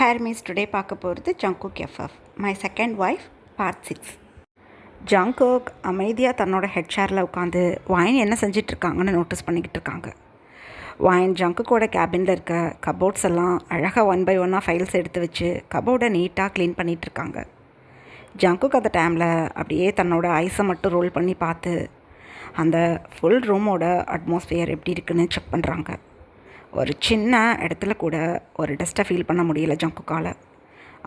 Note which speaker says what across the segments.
Speaker 1: ஹேர்மீஸ் today பார்க்க போகிறது Jungkook FF my second wife part 6. Jungkook அமைதியாக தன்னோட ஹெட் ஷேரில் உட்காந்து வைன் என்ன செஞ்சிட்ருக்காங்கன்னு நோட்டீஸ் பண்ணிக்கிட்டு இருக்காங்க. வைன் ஜங்குக்கோட கேபினில் இருக்க கபோர்ட்ஸ் எல்லாம் அழகாக 1 by 1 ஃபைல்ஸ் எடுத்து வச்சு கபோர்டை நீட்டாக க்ளீன் பண்ணிகிட்ருக்காங்க. ஜங்குக் அந்த டைமில் அப்படியே தன்னோட ஐஸை மட்டும் ரோல் பண்ணி பார்த்து அந்த ஃபுல் ரூமோட அட்மாஸ்ஃபியர் எப்படி இருக்குன்னு செக் பண்ணுறாங்க. ஒரு சின்ன இடத்துல கூட ஒரு டஸ்ட்டை ஃபீல் பண்ண முடியல ஜங்குக்கால்.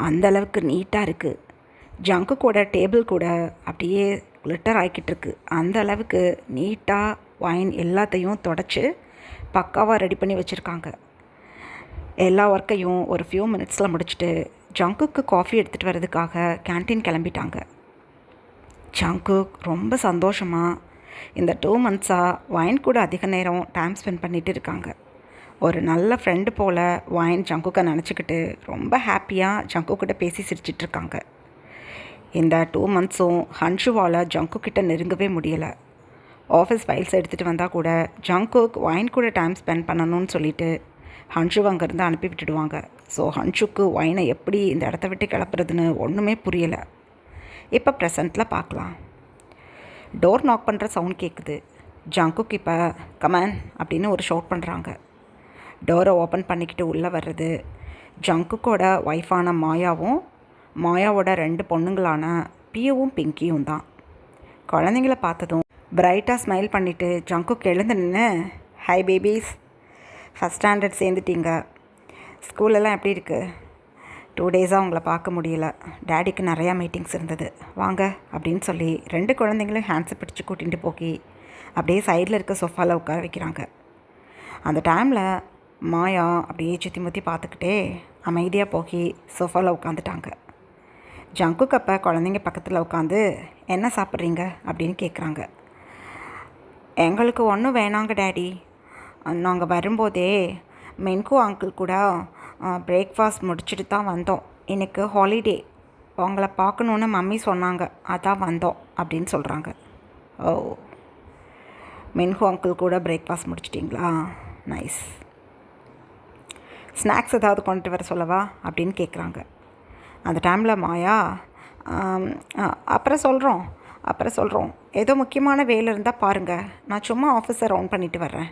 Speaker 1: அந்தளவுக்கு நீட்டாக இருக்குது. ஜங்குக்கோட டேபிள் கூட அப்படியே கிளிட்டர் ஆகிக்கிட்டுருக்கு. அந்த அளவுக்கு நீட்டாக வைன் எல்லாத்தையும் தொடச்சி பக்காவாக ரெடி பண்ணி வச்சுருக்காங்க. எல்லா ஒர்க்கையும் ஒரு ஃபியூ மினிட்ஸில் முடிச்சுட்டு ஜங்குக்கு காஃபி எடுத்துகிட்டு வர்றதுக்காக கேன்டீன் கிளம்பிட்டாங்க. ஜங்குக் ரொம்ப சந்தோஷமாக இந்த 2 monthஸாக வைன் கூட அதிக நேரம் டைம் ஸ்பெண்ட் பண்ணிகிட்டு இருக்காங்க. ஒரு நல்ல ஃப்ரெண்டு போல் வைன் ஜங்குக்கை நினச்சிக்கிட்டு ரொம்ப ஹாப்பியாக ஜங்குக்கிட்ட பேசி சிரிச்சிட்ருக்காங்க. இந்த 2 monthஸும் ஹன்ஷுவால் ஜங்குக்கிட்ட நெருங்கவே முடியலை. ஆஃபீஸ் ஃபைல்ஸ் எடுத்துகிட்டு வந்தால் கூட ஜங்குக் வைன் கூட டைம் ஸ்பெண்ட் பண்ணணும்னு சொல்லிவிட்டு ஹன்ஷு அங்கேருந்து அனுப்பி விட்டுடுவாங்க. ஸோ ஹன்ஷுக்கு வைனை எப்படி இந்த இடத்த விட்டு கிளப்புறதுன்னு ஒன்றுமே புரியலை. இப்போ ப்ரெசண்ட்டில் பார்க்கலாம். டோர் நாக் பண்ணுற சவுண்ட் கேட்குது. ஜங்குக் இப்போ கமேன் அப்படின்னு ஒரு ஷவுட் பண்ணுறாங்க. டோரை ஓப்பன் பண்ணிக்கிட்டு உள்ளே வர்றது ஜங்குக்கோட ஒய்ஃபான மாயாவும் மாயாவோட 2 பொண்ணுங்களான பியூவும் பிங்கியும் தான். குழந்தைங்கள பார்த்ததும் பிரைட்டாக ஸ்மைல் பண்ணிவிட்டு ஜங்குக் எழுந்து நின்று, ஹை பேபிஸ், ஃபஸ்ட் ஸ்டாண்டர்ட் சேர்ந்துட்டீங்க, ஸ்கூலெல்லாம் எப்படி இருக்குது? 2 days உங்களை பார்க்க முடியல, டேடிக்கு நிறையா மீட்டிங்ஸ் இருந்தது, வாங்க அப்படின்னு சொல்லி 2 குழந்தைங்களும் ஹேண்ட்ஸை பிடிச்சி கூட்டிகிட்டு போக்கி அப்படியே சைடில் இருக்க சோஃபாவில் உட்கார வைக்கிறாங்க. அந்த டைமில் மாயா அப்படியே சுற்றி முற்றி பார்த்துக்கிட்டே அமைதியாக போகி சோஃபாவில் உட்காந்துட்டாங்க. ஜங்குக் அப்போ குழந்தைங்க பக்கத்தில் உட்காந்து என்ன சாப்பிட்றீங்க அப்படின்னு கேட்குறாங்க. எங்களுக்கு ஒன்றும் வேணாங்க டேடி, நாங்கள் வரும்போதே மென்கு அங்கிள் கூட பிரேக்ஃபாஸ்ட் முடிச்சுட்டு தான் வந்தோம். எனக்கு ஹாலிடே, உங்களை பார்க்கணுன்னு மம்மி சொன்னாங்க, அதான் வந்தோம் அப்படின்னு சொல்கிறாங்க. ஓ, மென்கு அங்கிள் கூட பிரேக்ஃபாஸ்ட் முடிச்சிட்டிங்களா? நைஸ். ஸ்நாக்ஸ் ஏதாவது கொண்டுட்டு வர சொல்லவா அப்படின்னு கேட்குறாங்க. அந்த டைமில் மாயா அப்புறம் சொல்கிறோம், ஏதோ முக்கியமான வேலை இருந்தால் பாருங்கள், நான் சும்மா ஆஃபீஸை ரவுண்ட் பண்ணிவிட்டு வர்றேன்,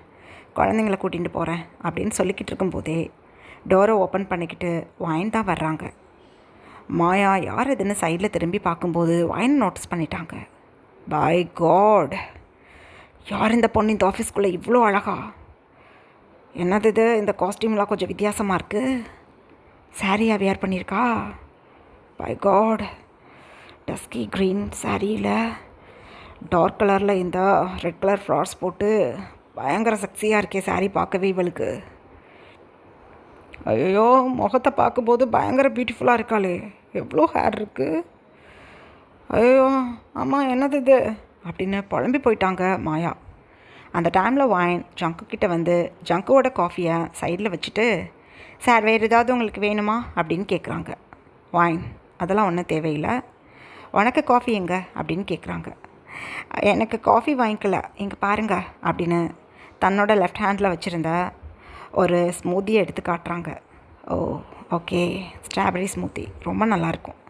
Speaker 1: குழந்தைங்கள கூட்டிகிட்டு போகிறேன் அப்படின்னு சொல்லிக்கிட்டு இருக்கும்போதே டோரை ஓப்பன் பண்ணிக்கிட்டு வைன் தான் வர்றாங்க. மாயா யார் இதுன்னு சைடில் திரும்பி பார்க்கும்போது வைன் நோட்டீஸ் பண்ணிட்டாங்க. பை காட், யார் இந்த பொண்ணு இந்த ஆஃபீஸ்க்குள்ளே இவ்வளோ அழகா? என்னது இது, இந்த காஸ்டியூம்லாம் கொஞ்சம் வித்தியாசமாக இருக்குது, சாரியாக வியர் பண்ணியிருக்கா? பை காட், டஸ்கி க்ரீன் சாரியில் டார்க் கலரில் இந்த ரெட் கலர் ஃப்ளார்ஸ் போட்டு பயங்கர செக்ஸியாக இருக்கே சாரி பார்க்கவே இவளுக்கு. ஐயோ, முகத்தை பார்க்கும்போது பயங்கர பியூட்டிஃபுல்லாக இருக்காளே, எவ்வளோ ஹேர் இருக்குது, ஐயோ ஆமாம் என்னது இது அப்படின்னு புலம்பி போயிட்டாங்க மாயா. அந்த டைமில் வைன் ஜங்குக்கிட்ட வந்து ஜங்குவோட காஃபியை சைடில் வச்சுட்டு, சார் வேறு ஏதாவது உங்களுக்கு வேணுமா அப்படின்னு கேட்குறாங்க. வைன் அதெல்லாம் ஒன்றும் தேவையில்லை, உனக்கு காஃபி எங்கே அப்படின்னு கேட்குறாங்க. எனக்கு காஃபி வாங்கிக்கல, இங்கே பாருங்க அப்படின்னு தன்னோட லெஃப்ட் ஹேண்டில் வச்சுருந்த ஒரு ஸ்மூத்தியை எடுத்து காட்டுறாங்க. ஓ ஓகே, ஸ்ட்ராபெரி ஸ்மூத்தி ரொம்ப நல்லாயிருக்கும்,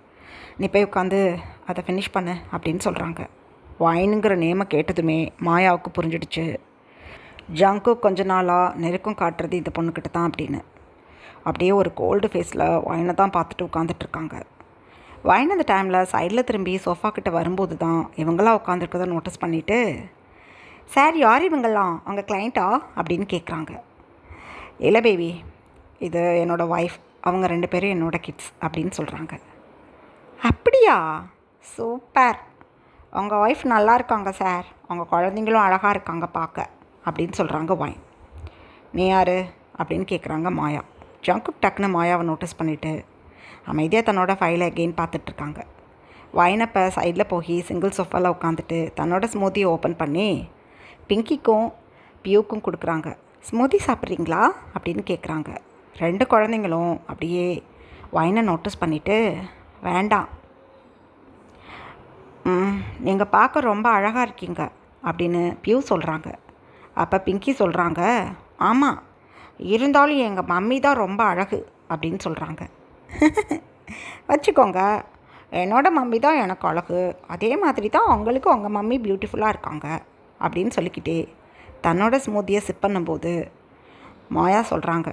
Speaker 1: நீ போய் உட்காந்து அதை ஃபினிஷ் பண்ணு அப்படின்னு சொல்கிறாங்க. வைனுங்கிற நேமை கேட்டதுமே மாயாவுக்கு புரிஞ்சிடுச்சு, ஜங்குக் கொஞ்ச நாளாக நெருக்கம் காட்டுறது இந்த பொண்ணுக்கிட்ட தான் அப்படின்னு. அப்படியே ஒரு கோல்டு ஃபேஸில் வைனை தான் பார்த்துட்டு உட்காந்துட்ருக்காங்க. வைன் அந்த டைமில் சைடில் திரும்பி சோஃபா கிட்ட வரும்போது தான் இவங்களாம் உட்காந்துருக்கதை நோட்டீஸ் பண்ணிவிட்டு, சார் யார் இவங்கெல்லாம், அவங்க கிளைண்ட்டா அப்படின்னு கேட்குறாங்க. இல்லை பேபி, இது என்னோடய ஒய்ஃப், அவங்க 2 பேரும் என்னோடய கிட்ஸ் அப்படின்னு சொல்கிறாங்க. அப்படியா, சூப்பர், உங்கள் ஒய்ஃப் நல்லா இருக்காங்க சார், உங்கள் குழந்தைங்களும் அழகாக இருக்காங்க பார்க்க அப்படின்னு சொல்கிறாங்க வைன். நீ யார் அப்படின்னு கேட்குறாங்க மாயா. ஜங்குக் டக்குன்னு மாயாவை நோட்டீஸ் பண்ணிவிட்டு அமைதியாக தன்னோட ஃபைலை அகெயின் பார்த்துட்ருக்காங்க. வைனப்போ சைடில் போய் சிங்கிள் சோஃபாவில் உட்காந்துட்டு தன்னோட ஸ்மூத்தியை ஓப்பன் பண்ணி பிங்கிக்கும் பியூக்கும் கொடுக்குறாங்க. ஸ்மூத்தி சாப்பிட்றீங்களா அப்படின்னு கேட்குறாங்க. 2 குழந்தைங்களும் அப்படியே வைனை நோட்டீஸ் பண்ணிவிட்டு, வேண்டாம், நீங்கள் பார்க்க ரொம்ப அழகாக இருக்கீங்க அப்படின்னு பியூ சொல்கிறாங்க. அப்போ பிங்கி சொல்கிறாங்க, ஆமாம், இருந்தாலும் எங்கள் மம்மி தான் ரொம்ப அழகு அப்படின்னு சொல்கிறாங்க. வச்சுக்கோங்க, என்னோடய மம்மி தான் எனக்கு அழகு, அதே மாதிரி தான் அவங்களுக்கு உங்கள் மம்மி பியூட்டிஃபுல்லாக இருக்காங்க அப்படின்னு சொல்லிக்கிட்டே தன்னோட ஸ்மூத்தியை சிப் பண்ணும்போது மாயா சொல்கிறாங்க,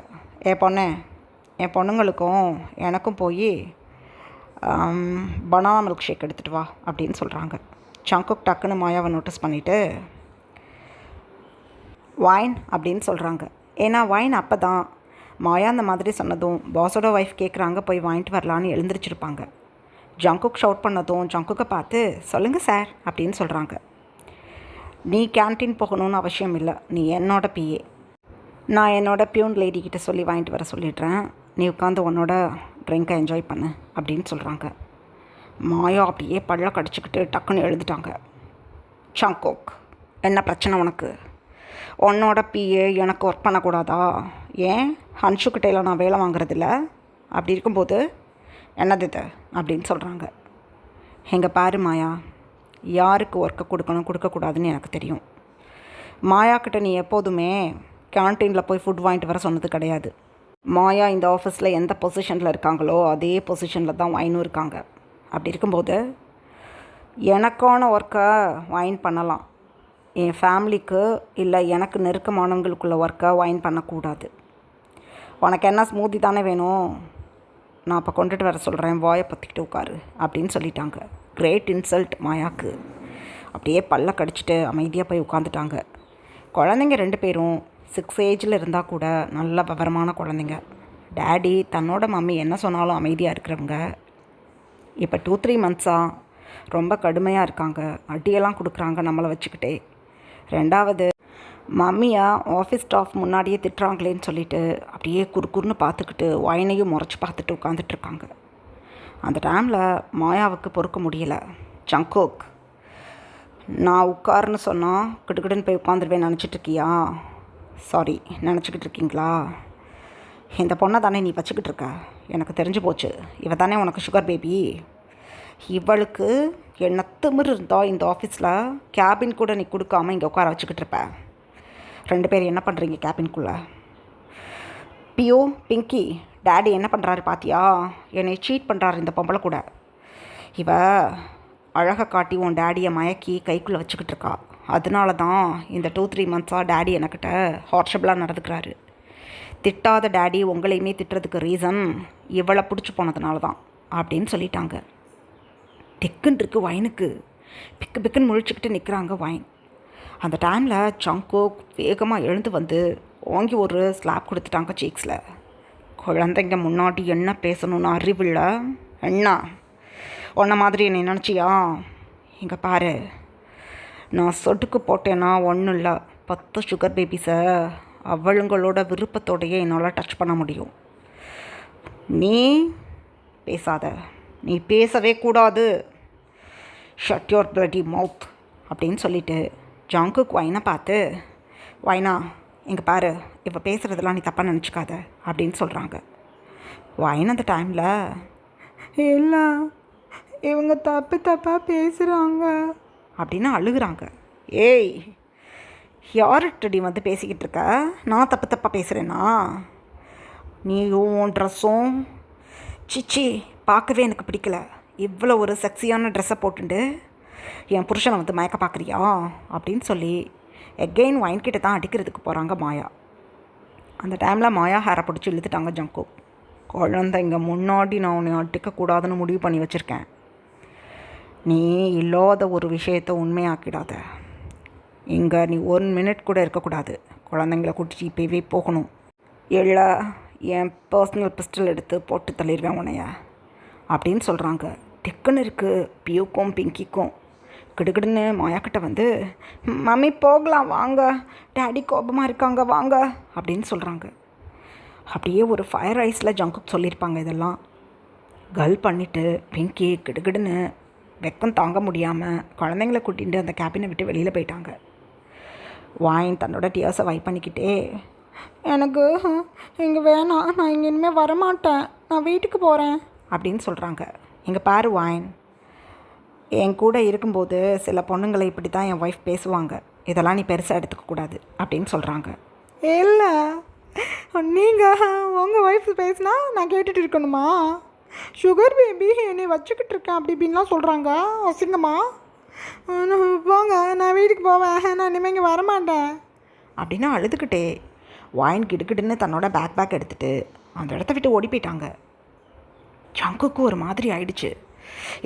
Speaker 1: என் பொண்ணுங்களுக்கும் எனக்கும் போய் பனானா மில்க் ஷேக் எடுத்துகிட்டு வா அப்படின்னு சொல்கிறாங்க. ஜங்குக் டக்குன்னு மாயாவை நோட்டீஸ் பண்ணிவிட்டு வைன் அப்படின்னு சொல்கிறாங்க. ஏன்னா வைன் அப்போ தான் மாயா அந்த மாதிரி சொன்னதும் பாஸோட ஒய்ஃப் கேட்குறாங்க, போய் வாங்கிட்டு வரலான்னு எழுந்திரிச்சிருப்பாங்க. ஜங்குக் ஷவுட் பண்ணதும் ஜங்குக்கை பார்த்து சொல்லுங்கள் சார் அப்படின்னு சொல்கிறாங்க. நீ கேன்டீன் போகணுன்னு அவசியம் இல்லை, நீ என்னோட பிஏ, நான் என்னோடய பியூன் லேடிக்கிட்ட சொல்லி வாங்கிட்டு வர சொல்லிடுறேன், நீ உட்காந்து உன்னோட ட்ரிங்கை என்ஜாய் பண்ணு அப்படின்னு சொல்கிறாங்க. மாயா அப்படியே பல்ல கடிச்சிக்கிட்டு டக்குன்னு எழுந்துட்டாங்க. ஜங்குக், என்ன பிரச்சனை உனக்கு? உன்னோட பிஏ எனக்கு ஒர்க் பண்ணக்கூடாதா? ஏன் ஹன்ஷுக்கிட்டையில் நான் வேலை வாங்குறதில்ல? அப்படி இருக்கும்போது என்னது இது அப்படின்னு சொல்கிறாங்க. எங்கே பாரு மாயா, யாருக்கு ஒர்க்கை கொடுக்கக்கூடாதுன்னு எனக்கு தெரியும். மாயாக்கிட்ட நீ எப்போதுமே கேன்டீனில் போய் ஃபுட் வாங்கிட்டு வர சொன்னது கிடையாது. மாயா இந்த ஆஃபீஸில் எந்த பொசிஷனில் இருக்காங்களோ அதே பொசிஷனில் தான் வைனும் இருக்காங்க. அப்படி இருக்கும்போது எனக்கான ஒர்க்கை வைன் பண்ணலாம், என் ஃபேமிலிக்கு இல்லை எனக்கு நெருக்கமானவங்களுக்குள்ள ஒர்க்கை வைன் பண்ணக்கூடாது. உனக்கு என்ன ஸ்மூதி தானே வேணும், நான் இப்போ கொண்டுட்டு வர சொல்கிறேன், வாயை பற்றிக்கிட்டு உட்காரு அப்படின்னு சொல்லிட்டாங்க. கிரேட் இன்சல்ட் மாயாவுக்கு. அப்படியே பல்ல கடிச்சிட்டு அமைதியாக போய் உட்காந்துட்டாங்க. குழந்தைங்க 2 பேரும் 6 ஏஜில் இருந்தால் கூட நல்ல விவரமான குழந்தைங்க. டேடி தன்னோட மம்மி என்ன சொன்னாலும் அமைதியாக இருக்கிறவங்க. இப்போ 2-3 மந்த்ஸாக ரொம்ப கடுமையாக இருக்காங்க, அடியெல்லாம் கொடுக்குறாங்க நம்மளை வச்சுக்கிட்டே. 2வது மம்மியா ஆஃபீஸ் ஸ்டாஃப் முன்னாடியே திட்டுறாங்களேன்னு சொல்லிவிட்டு அப்படியே குறுக்குறுன்னு பார்த்துக்கிட்டு வைனையும் முறைச்சி பார்த்துட்டு உட்காந்துட்ருக்காங்க. அந்த டைமில் மாயாவுக்கு பொறுக்க முடியலை. ஜங்குக், நான் உட்காருன்னு சொன்னால் கிடுக்கிடுன்னு போய் உட்காந்துருவேன் நினச்சிட்ருக்கியா? சாரி, நினச்சிக்கிட்டு இருக்கீங்களா? இந்த பொண்ணை தானே நீ வச்சுக்கிட்டு இருக்க, எனக்கு தெரிஞ்சு போச்சு. இவ தானே உனக்கு சுகர் பேபி. இவளுக்கு என்ன திமிரு இருந்தால் இந்த ஆஃபீஸில் கேபின் கூட நீ கொடுக்காமல் இங்கே உட்கார வச்சுக்கிட்டு இருப்ப. 2 பேர் என்ன பண்ணுறீங்க கேபின்குள்ளே? பியோ, பிங்கி, டேடி என்ன பண்ணுறாரு பாத்தியா? என்னை சீட் பண்ணுறாரு இந்த பொம்பளை கூட. இவ அழகை காட்டி உன் டேடியை மயக்கி கைக்குள்ளே வச்சுக்கிட்டு இருக்கா. அதனால தான் இந்த 2-3 மந்த்ஸாக டேடி என்கிட்ட ஹார்ஷபிளாக நடந்துக்கிறாரு. திட்டாத டேடி உங்களையுமே திட்டுறதுக்கு ரீசன் இவளை பிடிச்சி போனதுனால தான் அப்படின்னு சொல்லிட்டாங்க. திக்குன்னு இருக்கு வைனுக்கு. பிக்கு பிக்குன்னு முழிச்சுக்கிட்டு நிற்கிறாங்க வைன். அந்த டைமில் ஜங்குக் வேகமாக எழுந்து வந்து ஓங்கி ஒரு ஸ்லாப் கொடுத்துட்டாங்க சீக்ஸில். குழந்தைங்க முன்னாடி என்ன பேசணும்னு அறிவில்லை என்ன? உன்ன மாதிரி என்னை நினச்சியா? இங்கே பாரு, நான் சொடுக்கு போட்டேன்னா ஒன்றும் இல்லை, 10 சுகர் பேபிஸை அவளுங்களோட விருப்பத்தோடையே என்னால் டச் பண்ண முடியும். நீ பேசாத, நீ பேசவே கூடாது, ஷட் யுவர் பிளடி மவுத் அப்படின்னு சொல்லிட்டு ஜங்குக் வைனை பார்த்து, வைனா இங்கே பாரு, இப்போ பேசுகிறதெல்லாம் நீ தப்பாக நினச்சிக்காத அப்படின்னு சொல்கிறாங்க. வைன் அந்த டைமில் இல்லை, இவங்க தப்பாக பேசுகிறாங்க அப்படின்னு அழுகுறாங்க. ஏய், யார்கிட்டடி வந்து பேசிக்கிட்டு இருக்க? நான் தப்பாக பேசுகிறேன்னா? நீயும் ட்ரெஸ்ஸும் சிச்சி பார்க்கவே எனக்கு பிடிக்கல. இவ்வளோ ஒரு செக்ஸியான ட்ரெஸ்ஸை போட்டுட்டு என் புருஷனை வந்து மயக்க பார்க்குறியா அப்படின்னு சொல்லி எகெயின் வைன்கிட்ட தான் அடிக்கிறதுக்கு போகிறாங்க மாயா. அந்த டைமில் மாயா ஹேரை பிடிச்சி இழுத்துட்டாங்க ஜங்குக். குழந்தைங்க முன்னாடி நான் உன்னை அடிக்கக்கூடாதுன்னு முடிவு பண்ணி வச்சுருக்கேன். நீ இல்லாத ஒரு விஷயத்தை உண்மையாக்கிடாத. இங்கே நீ 1 மினிட் கூட இருக்கக்கூடாது. குழந்தைங்கள கூட்டிட்டு இப்போவே போகணும், இல்லை என் பர்சனல் பிஸ்டல் எடுத்து போட்டு தள்ளிடுவேன் உன்னைய அப்படின்னு சொல்கிறாங்க. டெக்குன்னு இருக்குது பியூக்கும் பிங்கிக்கும். கிடுகிடுன்னு மாயாக்கிட்ட வந்து, மம்மி போகலாம் வாங்க, டேடி கோபமாக இருக்காங்க வாங்க அப்படின்னு சொல்கிறாங்க. அப்படியே ஒரு ஃபயர் ஐஸில் ஜங்குக் சொல்லியிருப்பாங்க இதெல்லாம். கல் பண்ணிவிட்டு பிங்கி கிடுகிடுன்னு வெக்கம் தாங்க முடியாமல் குழந்தைங்கள கூட்டிகிட்டு அந்த கேபினை விட்டு வெளியில் போயிட்டாங்க. வைன் தன்னோட டியர்ஸை வைப் பண்ணிக்கிட்டே, எனக்கு இங்கே வேணாம், நான் இங்கே இனிமேல் வரமாட்டேன், நான் வீட்டுக்கு போகிறேன் அப்படின்னு சொல்கிறாங்க. இங்கே பாரு வைன், என் கூட இருக்கும்போது சில பொண்ணுங்களை இப்படி தான் என் ஒய்ஃப் பேசுவாங்க, இதெல்லாம் நீ பெருசாக எடுத்துக்கக்கூடாது அப்படின்னு சொல்கிறாங்க. இல்லை, நீங்கள் உங்கள் ஒய்ஃப் பேசினா நான் கேட்டுட்டு இருக்கணுமா?
Speaker 2: சுகர் பேபி என்னை வச்சுக்கிட்டு இருக்கேன் அப்படி இப்படின்லாம் சொல்கிறாங்க. அசிங்கம்மா. போங்க, நான் வீட்டுக்கு போவேன், நான் இனிமேல் இங்கே வரமாட்டேன்
Speaker 1: அப்படின்னு அழுதுகிட்டே வாயின் கிடுக்கிடுன்னு தன்னோட பேக் எடுத்துகிட்டு அந்த இடத்த விட்டு ஓடி போயிட்டாங்க. ஜங்குக்கு ஒரு மாதிரி ஆயிடுச்சு.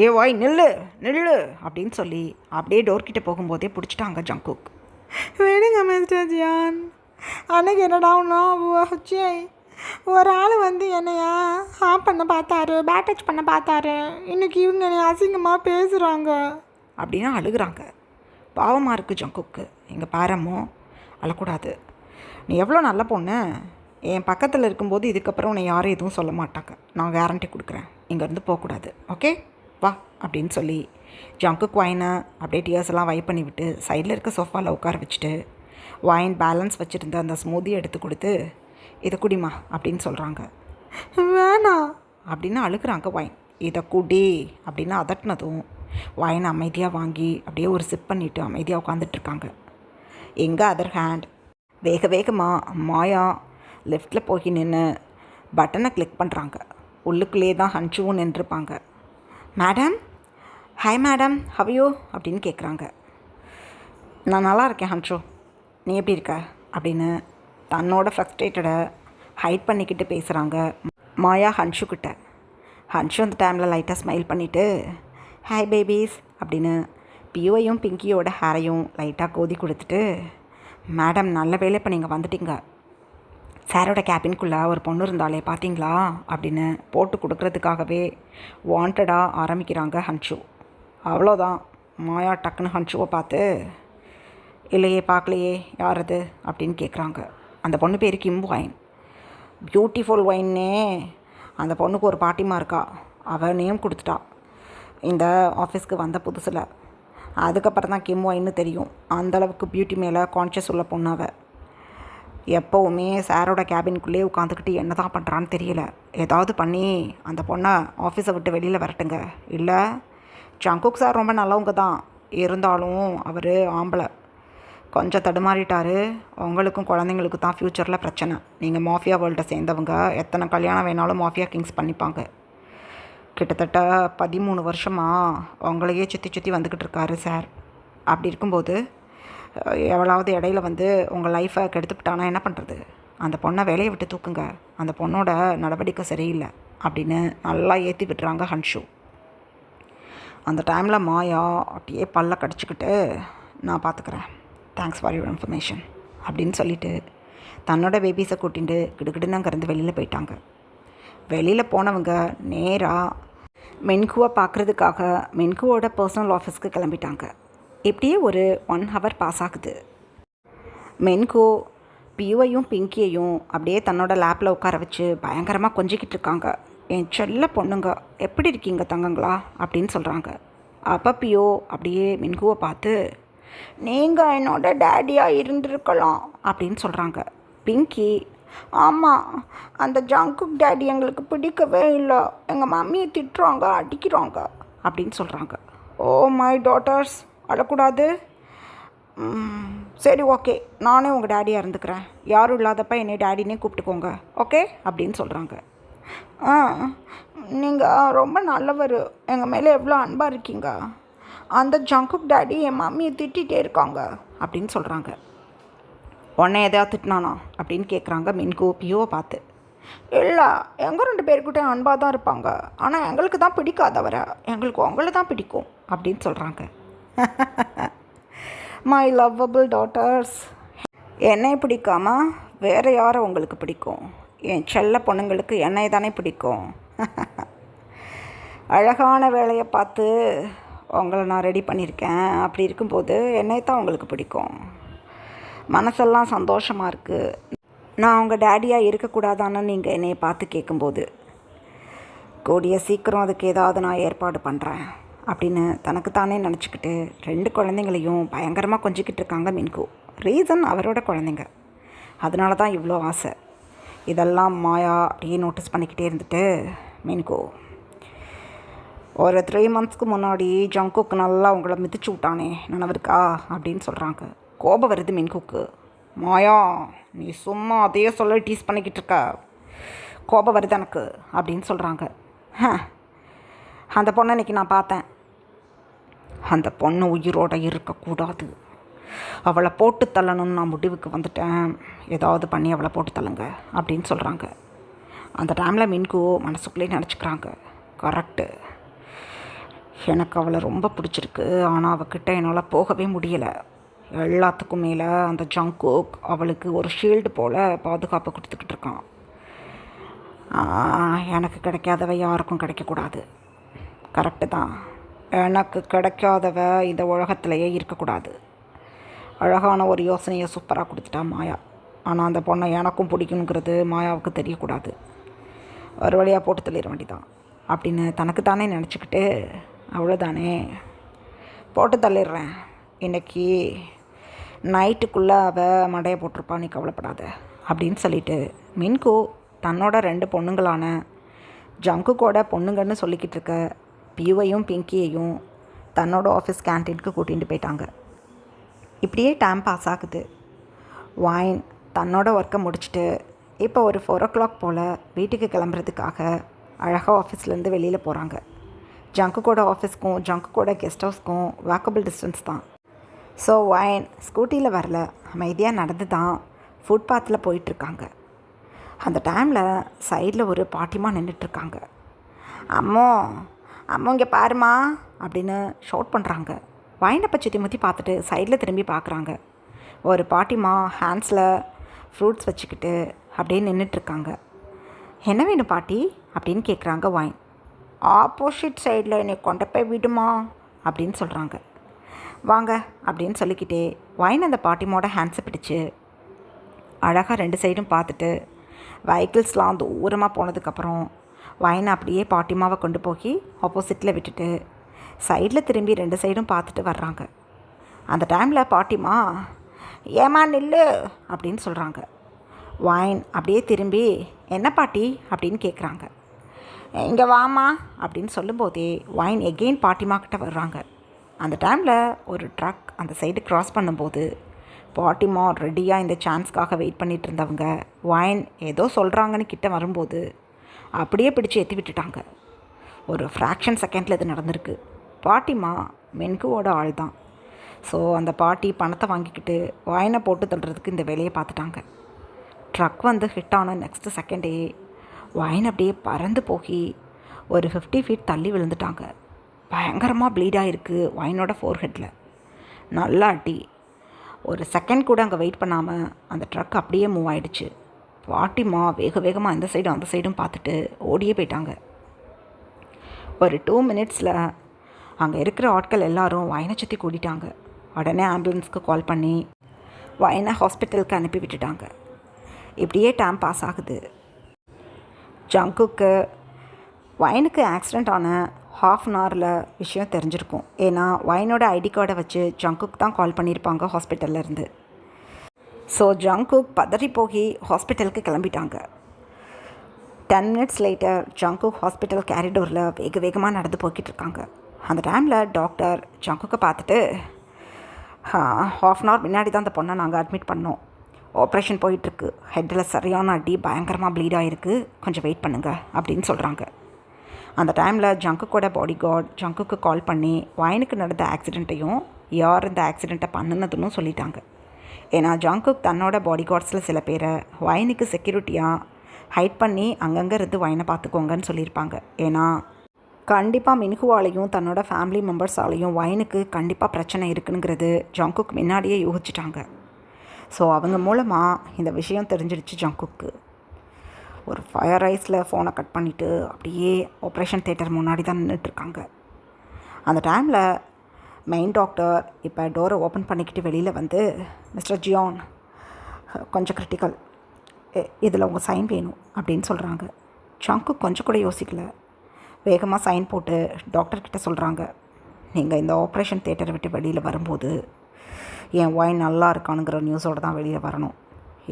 Speaker 1: ஏ வாய் நில்லு நில்லு அப்படின்னு சொல்லி அப்படியே டோர்கிட்ட போகும்போதே பிடிச்சிட்டாங்க ஜங்குக்.
Speaker 2: விடுங்க மிஸ்டர் ஜியான். அன்னைக்கு என்னடா ஒன்றா ஒரு ஆள் வந்து என்னையா ஹாப் பண்ண பார்த்தாரு, பேட் டச் பண்ண பார்த்தாரு. இன்றைக்கி இவங்க என்னை அசிங்கமாக பேசுகிறாங்க
Speaker 1: அப்படின்னு அழுகுறாங்க. பாவமாக இருக்குது ஜங்குக்கு. இங்கே பாரம்மோ, அழக்கூடாது. நீ எவ்வளோ நல்ல பொண்ணு. என் பக்கத்தில் இருக்கும்போது இதுக்கப்புறம் உன்னை யாரும் எதுவும் சொல்ல மாட்டாங்க. நான் கேரண்டி கொடுக்குறேன். இங்கேருந்து போகக்கூடாது. ஓகே வா அப்படின்னு சொல்லி ஜங்குக் வாயினை அப்படியே டியர்ஸ் எல்லாம் வைப் பண்ணி விட்டு சைடில் இருக்க சோஃபாவில் உட்கார வச்சுட்டு வாயின் பேலன்ஸ் வச்சுருந்த அந்த ஸ்மூதியை எடுத்து கொடுத்து இதை குடிமா அப்படின்னு சொல்கிறாங்க.
Speaker 2: வேணாம்
Speaker 1: அப்படின்னு அழுகுறாங்க வாயின். இதை குடி அப்படின்னு அதட்டினதும் வாயினை அமைதியாக வாங்கி அப்படியே ஒரு சிப் பண்ணிவிட்டு அமைதியாக உட்காந்துட்ருக்காங்க. எங்கே அதர் ஹேண்ட் வேகமாக மாயா லெஃப்டில் போய் நின்று பட்டனை கிளிக் பண்ணுறாங்க. உள்ளுக்குள்ளே தான் ஹன்ஷுவும் நின்றுருப்பாங்க. மேடம், ஹாய் மேடம், ஹவ்யூ அப்படின்னு கேட்குறாங்க. நான் நல்லா இருக்கேன் ஹன்ஷு, நீ எப்படி இருக்க அப்படின்னு தன்னோட ஃப்ரஸ்ட்ரேட்டடை ஹைட் பண்ணிக்கிட்டு பேசுகிறாங்க மாயா ஹன்ஷுக்கிட்ட. ஹன்ஷு அந்த டைமில் லைட்டாக ஸ்மைல் பண்ணிவிட்டு ஹாய் பேபீஸ் அப்படின்னு பியூவையும் பிங்கியோட ஹேரையும் லைட்டாக கோதி கொடுத்துட்டு, மேடம் நல்ல வேலை இப்போ நீங்கள் வந்துட்டீங்க. சாரோட கேபின்குள்ளே ஒரு பொண்ணு இருந்தாலே பார்த்தீங்களா அப்படின்னு போட்டு கொடுக்குறதுக்காகவே வாண்டடாக ஆரம்பிக்கிறாங்க ஹன்ஷு. அவ்வளோதான். மாயா டக்குன்னு ஹன்ஷுவை பார்த்து இல்லையே பார்க்கலையே யார் அது அப்படின்னு கேட்குறாங்க. அந்த பொண்ணு பேர் கிம் வைன். பியூட்டிஃபுல் வைன்னே அந்த பொண்ணுக்கு ஒரு பாட்டிமா இருக்கா, அவள் நேம் கொடுத்துட்டா இந்த ஆஃபீஸ்க்கு வந்த புதுசில். அதுக்கப்புறம் தான் கிம் வைன்னு தெரியும். அந்தளவுக்கு பியூட்டி மேலே கான்ஷியஸ் உள்ள பொண்ணு அவள். எப்போவுமே சாரோட கேபின்குள்ளேயே உட்காந்துக்கிட்டு என்ன தான் பண்ணுறான்னு தெரியல. ஏதாவது பண்ணி அந்த பொண்ணை ஆஃபீஸை விட்டு வெளியில் வரட்டுங்க. இல்லை ஜங்குக் சார் ரொம்ப நல்லவங்க தான், இருந்தாலும் அவர் ஆம்பளை, கொஞ்சம் தடுமாறிட்டார். உங்களுக்கும் குழந்தைங்களுக்கு தான் ஃப்யூச்சரில் பிரச்சனை. நீங்கள் மாஃபியா வேர்ல்டை சேர்ந்தவங்க, எத்தனை கல்யாணம் வேணாலும் மாஃபியா கிங்ஸ் பண்ணிப்பாங்க. கிட்டத்தட்ட 13 வருஷமாக உங்களையே சுற்றி வந்துக்கிட்டு இருக்காரு சார். அப்படி இருக்கும்போது எவ்வளவு இடையில வந்து உங்கள் லைஃப்பை கெடுத்துக்கிட்டானா என்ன பண்ணுறது? அந்த பொண்ணை வேலையை விட்டு தூக்குங்க, அந்த பொண்ணோட நடவடிக்கை சரியில்லை அப்படின்னு நல்லா ஏற்றி விட்டுறாங்க ஹன்ஷு. அந்த டைமில் மாயா அப்படியே பல்ல கடிச்சிக்கிட்டு நான் பார்த்துக்கிறேன், தேங்க்ஸ் ஃபார் யுவர் இன்ஃபர்மேஷன் அப்படின்னு சொல்லிவிட்டு தன்னோட பேபிஸை கூட்டிகிட்டு கிடுக்கிடுன்னு அங்கேருந்து வெளியில் போயிட்டாங்க. வெளியில் போனவங்க நேராக மென்குவை பார்க்குறதுக்காக மென்குவோட பர்சனல் ஆஃபீஸ்க்கு கிளம்பிட்டாங்க. இப்படியே ஒரு 1 hour பாஸ் ஆகுது. மென்கு பியூவையும் பிங்கியையும் அப்படியே தன்னோட லேப்பில் உட்கார வச்சு பயங்கரமாக கொஞ்சிக்கிட்டு இருக்காங்க. என் செல்ல பொண்ணுங்க எப்படி இருக்கீங்க தங்கங்களா அப்படின்னு சொல்கிறாங்க. அப்போ பியோ அப்படியே மென்குவை பார்த்து நீங்கள் என்னோட டேடியாக இருந்திருக்கலாம் அப்படின்னு சொல்கிறாங்க. பிங்கி ஆமாம், அந்த ஜங்குக் டேடி எங்களுக்கு பிடிக்கவே இல்லை, எங்கள் மம்மியை திட்டுறாங்க அடிக்கிறாங்க அப்படின்னு சொல்கிறாங்க. ஓ மை டாட்டர்ஸ், அழக்கூடாது. சரி ஓகே, நானே உங்கள் டேடியாக இருந்துக்கிறேன், யாரும் இல்லாதப்ப என்னை டேடினே கூப்பிட்டுக்கோங்க ஓகே அப்படின்னு சொல்கிறாங்க. நீங்கள் ரொம்ப நல்லவர், எங்கள் மேலே எவ்வளோ அன்பாக இருக்கீங்க. அந்த ஜங்குக் டேடி என் மம்மியை திட்டிகிட்டே இருக்காங்க அப்படின்னு சொல்கிறாங்க. உடனே எதாவது திட்டினானா அப்படின்னு கேட்குறாங்க மின்கு பியோவை பார்த்து. இல்லை, எங்கள் 2 பேருக்கிட்டே அன்பாக தான் இருப்பாங்க, ஆனால் எங்களுக்கு தான் பிடிக்காதவரை, எங்களுக்கு உங்களை தான் பிடிக்கும் அப்படின்னு சொல்கிறாங்க. மை லவ்வபிள் டாட்டர்ஸ், என்னை பிடிக்காம வேறு யாரை உங்களுக்கு பிடிக்கும்? என் செல்ல பொண்ணுங்களுக்கு என்னை தானே பிடிக்கும். அழகான வேலையை பார்த்து உங்களை நான் ரெடி பண்ணியிருக்கேன். அப்படி இருக்கும்போது என்னை தான் உங்களுக்கு பிடிக்கும். மனசெல்லாம் சந்தோஷமாக இருக்குது. நான் உங்கள் டேடியாக இருக்கக்கூடாதான்னு நீங்கள் என்னை பார்த்து கேட்கும்போது கூடிய சீக்கிரம் அதுக்கு ஏதாவது நான் ஏற்பாடு பண்ணுறேன் அப்படின்னு தனக்குத்தானே நினச்சிக்கிட்டு 2 குழந்தைங்களையும் பயங்கரமாக கொஞ்சிக்கிட்டு இருக்காங்க மின்கு. ரீசன் அவரோட குழந்தைங்க, அதனால தான் இவ்வளோ ஆசை. இதெல்லாம் மாயா அப்படியே நோட்டீஸ் பண்ணிக்கிட்டே இருந்துட்டு மின்கு ஒரு 3 monthsக்கு முன்னாடி ஜங்குக்கு நல்லா உங்களை மிதிச்சு விட்டானே நினைவிருக்கா அப்படின்னு சொல்கிறாங்க. கோபம் வருது மின்குக்கு. மாயா நீ சும்மா அதையே சொல்ல டீஸ் பண்ணிக்கிட்டு இருக்க, கோபம் வருது எனக்கு அப்படின்னு சொல்கிறாங்க. அந்த பொண்ணை இன்றைக்கி நான் பார்த்தேன். அந்த பொண்ணு உயிரோடு இருக்கக்கூடாது. அவளை போட்டு தள்ளணும்னு நான் முடிவுக்கு வந்துட்டேன். ஏதாவது பண்ணி அவளை போட்டு தள்ளுங்க அப்படின்னு சொல்கிறாங்க. அந்த டைமில் மின்கு மனசுக்குள்ளேயே நினச்சிக்கிறாங்க, கரெக்டு, எனக்கு அவளை ரொம்ப பிடிச்சிருக்கு, ஆனால் அவகிட்ட என்னால் போகவே முடியலை. எல்லாத்துக்கும் மேலே அந்த ஜங்குக் அவளுக்கு ஒரு ஷீல்டு போல் பாதுகாப்பு கொடுத்துக்கிட்டு இருக்கான். எனக்கு கிடைக்காதவ யாருக்கும் கிடைக்கக்கூடாது. கரெக்டு தான், எனக்கு கிடைக்காதவ இந்த உலகத்திலேயே இருக்கக்கூடாது. அழகான ஒரு யோசனையை சூப்பராக கொடுத்துட்டா மாயா. ஆனால் அந்த பொண்ணை எனக்கும் பிடிக்குங்கிறது மாயாவுக்கு தெரியக்கூடாது. ஒரு வழியாக போட்டு தள்ளிட வேண்டிதான் அப்படின்னு தனக்கு தானே நினச்சிக்கிட்டு, அவ்வளோதானே போட்டு தள்ளிடுறேன், இன்றைக்கி நைட்டுக்குள்ளே அவள் மடையை போட்டிருப்பா, நீ கவலைப்படாத அப்படின்னு சொல்லிட்டு மின்கு தன்னோட 2 பொண்ணுங்களான ஜங்குக்கோட பொண்ணுங்கன்னு சொல்லிக்கிட்டு இருக்க பியூவையும் பிங்கியையும் தன்னோட ஆஃபீஸ் கேன்டீனுக்கு கூட்டிகிட்டு போயிட்டாங்க. இப்படியே டைம் பாஸ் ஆகுது. வைன் தன்னோட ஒர்க்கை முடிச்சுட்டு இப்போ ஒரு 4 o'clock போல் வீட்டுக்கு கிளம்புறதுக்காக அழகாக ஆஃபீஸ்லேருந்து வெளியில் போகிறாங்க. ஜங்குக்கோட ஆஃபீஸ்க்கும் ஜங்குக்கோட கெஸ்ட் ஹவுஸ்க்கும் வாக்கபிள் டிஸ்டன்ஸ் தான். ஸோ வைன் ஸ்கூட்டியில் வரல, அமைதியாக நடந்து தான் ஃபுட்பாத்தில் போயிட்டுருக்காங்க. அந்த டைமில் சைடில் ஒரு பாட்டிமா நின்றுட்டுருக்காங்க. அம்மோ அம்மோ இங்கே பாருமா அப்படின்னு ஷவுட் பண்ணுறாங்க. வைனை சுற்றி முற்றி பார்த்துட்டு சைடில் திரும்பி பார்க்குறாங்க. ஒரு பாட்டிமா ஹேண்ட்ஸில் ஃப்ரூட்ஸ் வச்சுக்கிட்டு அப்படியே நின்றுட்டுருக்காங்க. என்ன வேணும் பாட்டி அப்படின்னு கேட்குறாங்க வைன். ஆப்போசிட் சைடில் என்னை கொண்டு போய் விடுமா அப்படின்னு சொல்கிறாங்க. வாங்க அப்படின்னு சொல்லிக்கிட்டே வைன் அந்த பாட்டிமாவோட ஹேண்ட்ஸை பிடிச்சு அழகாக 2 சைடும் பார்த்துட்டு வெஹிக்கிள்ஸ்லாம் தூரமாக போனதுக்கப்புறம் வைனை அப்படியே பாட்டிமாவை கொண்டு போய் ஆப்போசிட்டில் விட்டுட்டு சைடில் திரும்பி 2 சைடும் பார்த்துட்டு வர்றாங்க. அந்த டைமில் பாட்டிமா ஏமா நில்லு அப்படின்னு சொல்கிறாங்க. வைன் அப்படியே திரும்பி என்ன பாட்டி அப்படின்னு கேட்குறாங்க. இங்கே வாமா அப்படின்னு சொல்லும்போதே வைன் எகெயின் பாட்டிமா கிட்ட வர்றாங்க. அந்த டைமில் ஒரு ட்ரக் அந்த சைடு க்ராஸ் பண்ணும்போது பாட்டிமா ரெடியாக இந்த சான்ஸ்க்காக வெயிட் பண்ணிகிட்டு இருந்தவங்க வைன் ஏதோ சொல்கிறாங்கன்னு கிட்ட வரும்போது அப்படியே பிடிச்சி ஏற்றி விட்டுட்டாங்க. ஒரு ஃப்ராக்ஷன் செகண்டில் இது நடந்திருக்கு. பாட்டிமா மென்குவோட ஆள் தான். ஸோ அந்த பாட்டி பணத்தை வாங்கிக்கிட்டு வைனை போட்டு தள்ளுறதுக்கு இந்த வேலையை பார்த்துட்டாங்க. ட்ரக் வந்து ஹிட் ஆன நெக்ஸ்ட் செகண்டே வைன் அப்படியே பறந்து போய் ஒரு 50 feet தள்ளி விழுந்துட்டாங்க. பயங்கரமாக ப்ளீடாக இருக்குது வைனோட ஃபோர்ஹெட்டில். நல்லா அடி. ஒரு செகண்ட் கூட அங்கே வெயிட் பண்ணாமல் அந்த ட்ரக் அப்படியே மூவ் ஆகிடுச்சு. பாட்டிமா வேகமாக இந்த சைடும் அந்த சைடும் பார்த்துட்டு ஓடியே போயிட்டாங்க. ஒரு 2 minutes அங்கே இருக்கிற ஆட்கள் எல்லோரும் வைனை சுற்றி கூட்டிட்டாங்க. உடனே ஆம்புலன்ஸ்க்கு கால் பண்ணி வைனை ஹாஸ்பிட்டலுக்கு அனுப்பி விட்டுட்டாங்க. இப்படியே டைம் பாஸ் ஆகுது. ஜங்குக்கு வைனுக்கு ஆக்சிடெண்ட் ஆன 1/2 hour விஷயம் தெரிஞ்சிருக்கும். ஏன்னா வைனோட ஐடி கார்டை வச்சு ஜங்குக்கு தான் கால் பண்ணியிருப்பாங்க ஹாஸ்பிட்டல்லேருந்து. ஸோ ஜங்குக் பதறி போய் ஹாஸ்பிட்டலுக்கு கிளம்பிட்டாங்க. 10 minutes later ஜங்குக் ஹாஸ்பிட்டல் கேரிடோரில் வேகமாக நடந்து போய்கிட்டு இருக்காங்க. அந்த டைமில் டாக்டர் ஜங்குக்கை பார்த்துட்டு 1/2 hour முன்னாடி தான் அந்த பொண்ணை நாங்கள் அட்மிட் பண்ணோம். ஆப்ரேஷன் போயிட்டுருக்கு, ஹெட்டில் சரியான அடி, பயங்கரமாக ப்ளீட் ஆகிருக்கு, கொஞ்சம் வெயிட் பண்ணுங்கள் அப்படின்னு சொல்கிறாங்க. அந்த டைமில் ஜங்குக்கோட பாடி கார்டு ஜங்குக்கு கால் பண்ணி வைனுக்கு நடந்த ஆக்சிடெண்ட்டையும் யார் இந்த ஆக்சிடெண்ட்டை பண்ணுனதுன்னு சொல்லிட்டாங்க. ஏன்னா ஜங்குக் தன்னோட பாடி கார்ட்ஸில் சில பேரை வைனுக்கு செக்யூரிட்டியாக ஹைட் பண்ணி அங்கங்கே இருந்து வைனை பார்த்துக்கோங்கன்னு சொல்லியிருப்பாங்க. ஏன்னா கண்டிப்பாக மின்குவாலையும் தன்னோட ஃபேமிலி மெம்பர்ஸாலையும் வைனுக்கு கண்டிப்பாக பிரச்சனை இருக்குங்கிறது ஜங்குக் முன்னாடியே யூகிச்சிட்டாங்க. ஸோ அவங்க மூலமாக இந்த விஷயம் தெரிஞ்சிடுச்சு ஜங்குக்கு. ஒரு ஃபயர் ஐஸில் ஃபோனை கட் பண்ணிவிட்டு அப்படியே ஆப்ரேஷன் தியேட்டர் முன்னாடி தான் நின்றுட்டுருக்காங்க. அந்த டைமில் மெயின் டாக்டர் இப்போ டோரை ஓப்பன் பண்ணிக்கிட்டு வெளியில் வந்து, மிஸ்டர் ஜியான், கொஞ்சம் கிரிட்டிக்கல், இதில் உங்கள் சைன் வேணும் அப்படின்னு சொல்கிறாங்க. ஜங்கு கொஞ்சம் கூட யோசிக்கல, வேகமாக சைன் போட்டு டாக்டர்கிட்ட சொல்கிறாங்க, நீங்கள் இந்த ஆப்ரேஷன் தியேட்டரை விட்டு வெளியில் வரும்போது என் ஒயின் நல்லா இருக்கானுங்கிற நியூஸோடு தான் வெளியில் வரணும்,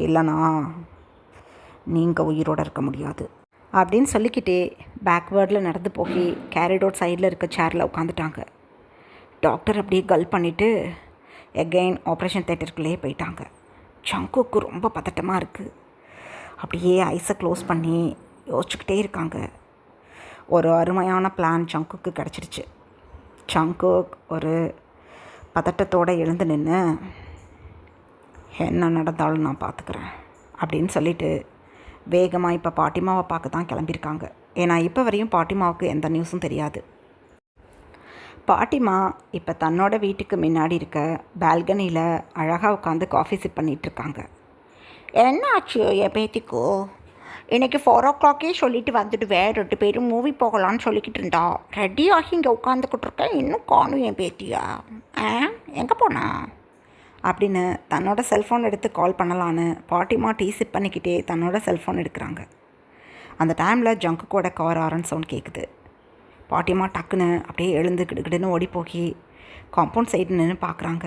Speaker 1: இல்லைனா நீங்கள் உயிரோடு இருக்க முடியாது அப்படின்னு சொல்லிக்கிட்டே பேக்வேர்டில் நடந்து போய் கேரிடோர் சைடில் இருக்க சேரில் உட்காந்துட்டாங்க. டாக்டர் அப்படியே கல் பண்ணிவிட்டு எகெயின் ஆப்ரேஷன் தியேட்டருக்குள்ளேயே போயிட்டாங்க. ஜங்குக்கு ரொம்ப பதட்டமாக இருக்குது. அப்படியே ஐஸை க்ளோஸ் பண்ணி யோசிச்சுக்கிட்டே இருக்காங்க. ஒரு அருமையான பிளான் ஜங்குக்கு கிடச்சிருச்சு. ஜங்குக் ஒரு பதட்டத்தோடு எழுந்து நின்று, என்ன நடந்தாலும் நான் பார்த்துக்கிறேன் அப்படின்னு சொல்லிட்டு வேகமாக இப்போ பாட்டிமாவை பார்க்க தான் கிளம்பியிருக்காங்க. ஏன்னா இப்போ வரையும் பாட்டிமாவுக்கு எந்த நியூஸும் தெரியாது. பாட்டிமா இப்போ தன்னோட வீட்டுக்கு முன்னாடி இருக்க பால்கனியில் அழகாக உட்காந்து காஃபி சிப் பண்ணிகிட்ருக்காங்க. என்ன ஆச்சு என் பேத்திக்கோ? இன்றைக்கி 4 சொல்லிட்டு வந்துடுவேன், 2 பேரும் மூவி போகலான்னு சொல்லிக்கிட்டு இருந்தா. ரெடி ஆகி இங்கே உட்காந்துக்கிட்டு இருக்கேன், இன்னும் காணும் என் பேத்தியா? எங்கே போனா அப்படின்னு தன்னோட செல்ஃபோன் எடுத்து கால் பண்ணலான்னு பாட்டிமா டீ சிப் பண்ணிக்கிட்டே தன்னோட செல்ஃபோன் எடுக்கிறாங்க. அந்த டைமில் ஜங்குக்கோட கார் ஆரன் சவுண்ட் கேட்குது. பாட்டிமா டக்குன்னு அப்படியே எழுந்து கிடுகிடுன்னு ஓடி போய் காம்பவுண்ட் சைடு நின்று பார்க்குறாங்க.